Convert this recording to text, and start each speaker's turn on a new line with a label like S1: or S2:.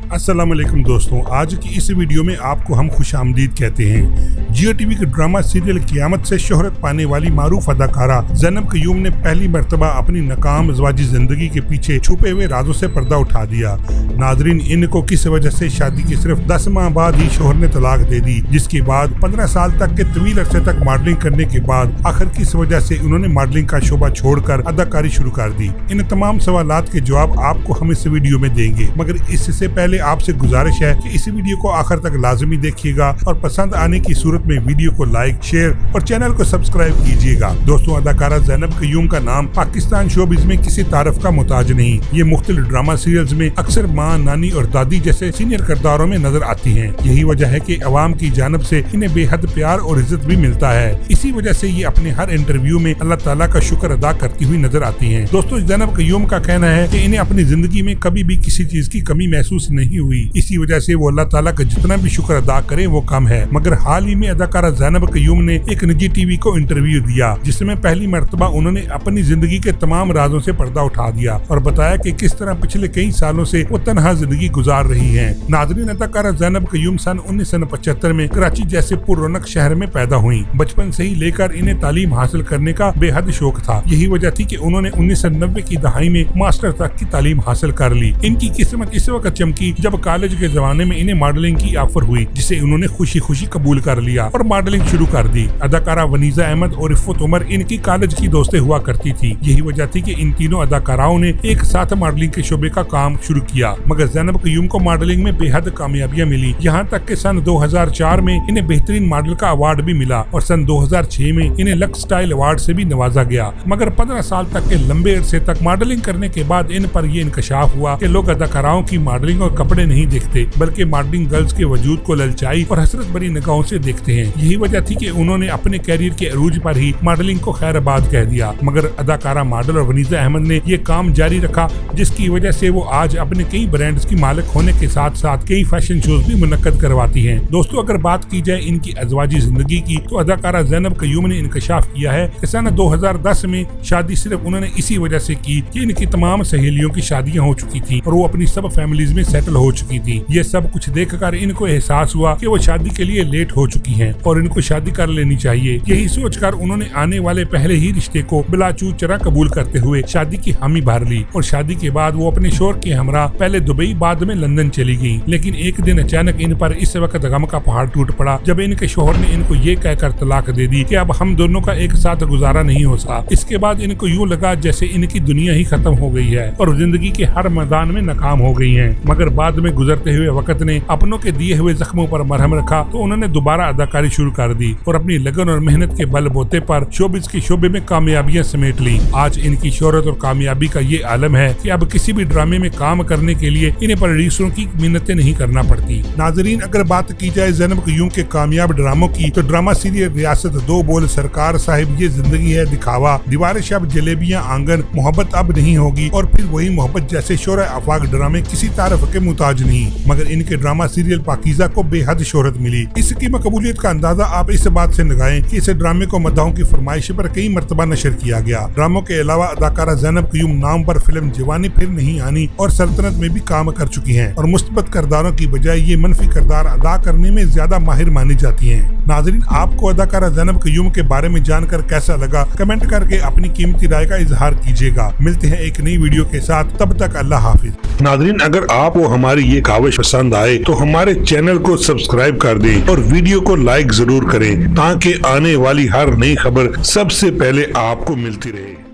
S1: अस्सलाम वालेकुम दोस्तों, आज की इस वीडियो में आपको हम खुश आमदीद कहते हैं। जियो टीवी के ड्रामा सीरियल क़यामत से शोहरत पाने वाली मारूफ अदाकारा ज़ैनब क़य्यूम ने पहली मर्तबा अपनी नाकाम ज़वाजी जिंदगी के पीछे छुपे हुए राजों से पर्दा उठा दिया। नाजरीन, इनको किस वजह से शादी के सिर्फ 10 माह बाद ही शोहर ने तलाक दे दी, जिसके बाद 15 साल तक के तवील अरसे तक मॉडलिंग करने के बाद आखिर किस वजह से उन्होंने मॉडलिंग का शोबा छोड़कर अदाकारी शुरू कर दी। इन तमाम सवालात के जवाब आपको हम इस वीडियो में देंगे, मगर इससे पहले आपसे गुजारिश है कि इस वीडियो को आखिर तक लाजमी देखिएगा और पसंद आने की सूरत में वीडियो को लाइक, शेयर और चैनल को सब्सक्राइब कीजिएगा। दोस्तों, अदाकारा ज़ैनब क़य्यूम का नाम पाकिस्तान शोबिज़ में किसी तारीफ का मोहताज नहीं। ये मुख्तलिफ ड्रामा सीरियल्स में अक्सर माँ, नानी और दादी जैसे सीनियर किरदारों में नजर आती हैं। यही वजह है कि अवाम की जानिब से इन्हें बेहद प्यार और इज्जत भी मिलता है। इसी वजह से ये अपने हर इंटरव्यू में अल्लाह ताला का शुक्र अदा करती हुई नजर आती हैं। दोस्तों, ज़ैनब क़य्यूम का कहना है कि इन्हें अपनी जिंदगी में कभी भी किसी चीज की कमी महसूस नहीं हुई। इसी वजह से वो अल्लाह ताला का जितना भी शुक्र अदा करे वो कम है। मगर हाल ही में अदाकारा ज़ैनब क़य्यूम ने एक निजी टीवी को इंटरव्यू दिया, जिसमें पहली मर्तबा उन्होंने अपनी जिंदगी के तमाम राजों से पर्दा उठा दिया और बताया कि किस तरह पिछले कई सालों से वो तन्हा जिंदगी गुजार रही हैं। नाज़रीन, अदाकारा ज़ैनब क़य्यूम सन 1975 में कराची जैसे पुररौनक शहर में पैदा हुई। बचपन से ही लेकर इन्हें तालीम हासिल करने का बेहद शौक था। यही वजह थी कि उन्होंने 1990 की दहाई में मास्टर तक की तालीम हासिल कर ली। इनकी किस्मत इस वक्त चमकी जब कॉलेज के जमाने में इन्हें मॉडलिंग की ऑफर हुई, जिसे उन्होंने खुशी खुशी कबूल कर लिया और मॉडलिंग शुरू कर दी। अदाकारा वनीजा अहमद और इफ़त उमर इनकी कॉलेज की दोस्तें हुआ करती थी। यही वजह थी कि इन तीनों अदाकाराओं ने एक साथ मॉडलिंग के शोबे का काम शुरू किया। मगर ज़ैनब क़य्यूम को मॉडलिंग में बेहद कामयाबियां मिली, यहाँ तक कि सन 2004 में इन्हें बेहतरीन मॉडल का अवार्ड भी मिला और सन 2006 में इन्हें लक्स स्टाइल अवार्ड से भी नवाजा गया। मगर 15 साल तक के लंबे अरसे तक मॉडलिंग करने के बाद इन पर ये इंकशाफ हुआ कि लोग अदाकाराओं की मॉडलिंग और कपड़े नहीं देखते, बल्कि मॉडलिंग गर्ल्स के वजूद को ललचाई और हसरत भरी निगाहों से देखते हैं। यही वजह थी कि उन्होंने अपने कैरियर के अरूज पर ही मॉडलिंग को खैराबाद कह दिया। मगर अदाकारा मॉडल और वनीजा अहमद ने ये काम जारी रखा, जिसकी वजह से वो आज अपने कई ब्रांड्स की मालिक होने के साथ साथ कई फैशन शोज भी मुनक्कद करवाती हैं। दोस्तों, अगर बात की जाए इनकी अज़वाजी जिंदगी की, तो अदाकारा ज़ैनब क़य्यूम ने इंकशाफ किया है कि सन 2010 में शादी सिर्फ उन्होंने इसी वजह से की कि इनकी तमाम सहेलियों की शादियां हो चुकी थी और वो अपनी सब फैमिलीज में सेटल हो चुकी थी। ये सब कुछ देखकर इनको एहसास हुआ कि वो शादी के लिए लेट हो चुकी हैं और इनको शादी कर लेनी चाहिए। यही सोचकर उन्होंने आने वाले पहले ही रिश्ते को बिलाचू चरा कबूल करते हुए शादी की हामी भर ली और शादी के बाद वो अपने शोहर के हमरा पहले दुबई, बाद में लंदन चली गयी। लेकिन एक दिन अचानक इन पर इस वक्त गम का पहाड़ टूट पड़ा जब इनके शोहर ने इनको ये कहकर तलाक दे दी कि अब हम दोनों का एक साथ गुजारा नहीं हो सकता। इसके बाद इनको यूँ लगा जैसे इनकी दुनिया ही खत्म हो गई है और जिंदगी के हर मैदान में नाकाम हो गई हैं। मगर बाद में गुजरते हुए वक्त ने अपनों के दिए हुए जख्मों पर मरहम रखा, तो उन्होंने दोबारा अदाकारी शुरू कर दी और अपनी लगन और मेहनत के बलबूते पर शोबिज़ के शोबे में कामयाबियां समेट ली। आज इनकी शोहरत और कामयाबी का ये आलम है कि अब किसी भी ड्रामे में काम करने के लिए इन्हें प्रोड्यूसरों की मिन्नतें नहीं करना पड़ती। नाजरीन, अगर बात की जाए ज़ैनब क़य्यूम के कामयाब ड्रामों की, तो ड्रामा सीरियल रियासत, दो बोल, सरकार साहिब, ये जिंदगी है, दिखावा, दीवार शब, जलेबियां आंगन, मोहब्बत अब नहीं होगी और फिर वही मोहब्बत जैसे शोर आफाक ड्रामे किसी तारीफ के मुताज नहीं। मगर इनके ड्रामा सीरियल पाकीज़ा को बेहद शोहरत मिली। इसकी मकबूलियत का अंदाजा आप इस बात से लगाएं कि इस ड्रामे को मद्दाहों की फरमाइश पर कई मरतबा नशर किया गया। ड्रामों के अलावा अदाकारा ज़ैनब क़य्यूम नाम पर फिल्म जवानी फिर नहीं आनी और सल्तनत में भी काम कर चुकी हैं और मुस्बत किरदारों की बजाय ये मनफी किरदार अदा करने में ज्यादा माहिर मानी जाती हैं। नाज़रीन, आपको अदाकारा ज़ैनब क़य्यूम के बारे में जानकर कैसा लगा, कमेंट करके अपनी कीमती राय का इजहार कीजिएगा। मिलते हैं एक नई वीडियो के साथ, तब तक अल्लाह हाफिज।
S2: नाज़रीन, अगर आपको हमारी ये काविश पसंद आए तो हमारे चैनल को सब्सक्राइब कर दें और वीडियो को लाइक जरूर करें, ताकि आने वाली हर नई खबर सबसे पहले आपको मिलती रहे।